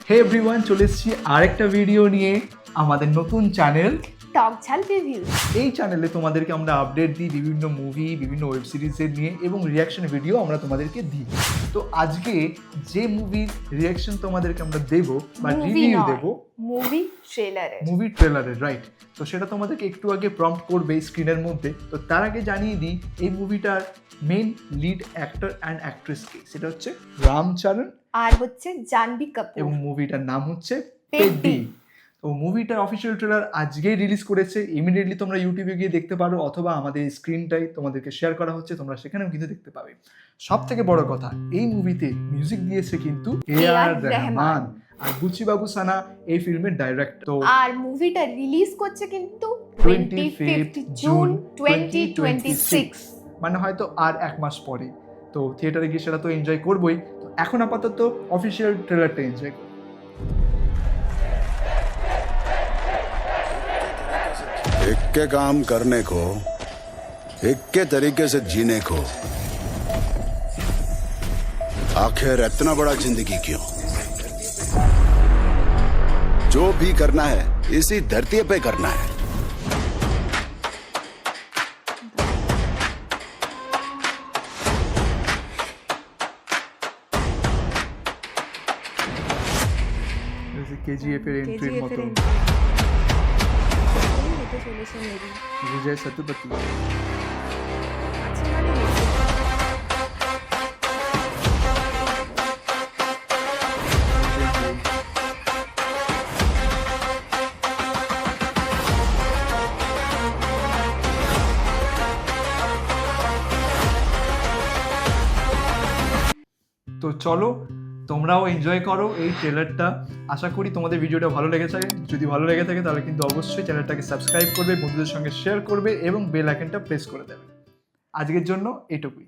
হে everyone, চলে এসেছি আরেকটা ভিডিও নিয়ে আমাদের নতুন চ্যানেল টক ঝাল রিভিউ। এই চ্যানেলে তোমাদেরকে আমরা আপডেট দিই বিভিন্ন মুভি, বিভিন্ন ওয়েব সিরিজের নিয়ে এবং রিয়াকশন ভিডিও আমরা তোমাদেরকে দিই। তো আজকে যে মুভির রিয়াকশন তোমাদেরকে আমরা দেব বা রিভিউ দেব, মুভি ট্রেলারের, রাইট? তো সেটা তোমাদেরকে একটু আগে প্রম্পট করবে স্ক্রিনের মধ্যে। তো তার আগে জানিয়ে দিই এই মুভিটার main lead actor and actress কে, সেটা হচ্ছে রামচরণ আর হচ্ছে জাহ্নবী কাপুর এবং মুভিটার নাম হচ্ছে পেড্ডি। পেড্ডি। তো মুভিটার অফিসিয়াল ট্রেলার আজকেই রিলিজ করেছে, ইমিডিয়েটলি তোমরা ইউটিউবে গিয়ে দেখতে পারো অথবা আমাদের স্ক্রিনটাই তোমাদেরকে শেয়ার করা হচ্ছে, তোমরা সেখানেও কিন্তু দেখতে পাবে। সব থেকে বড় কথা, এই মুভিতে মিউজিক দিয়েছে কিন্তু এ.আর রহমান, আর বুচি বাবু সানা এই ফিল্মের ডাইরেক্টর। তো আর মুভিটা রিলিজ করছে কিন্তু 25 জুন 2026, মানে হয়তো আর এক মাস পরে। তো থিয়েটারে গিয়ে সেটা তো এনজয় করবোই। তো এখন আপাতত অফিসিয়াল ট্রেলারটা এনজয় করবো। एक के काम करने को, एक के तरीके से जीने को, आखिर इतना बड़ा जिंदगी क्यों? जो भी करना है इसी धरती पे करना है। কেজিএফ এর এন্ট্রির মতো বিজয় সেতুপতি। তো চলো তোমরাও এনজয় করো এই ট্রেলারটা। আশা করি তোমাদের ভিডিওটা ভালো লেগেছে। যদি ভালো লেগে থাকে তাহলে কিন্তু অবশ্যই চ্যানেলটাকে সাবস্ক্রাইব করবে, বন্ধুদের সঙ্গে শেয়ার করবে এবং বেল আইকনটা প্রেস করে দেবে। আজকের জন্য এটুকুই।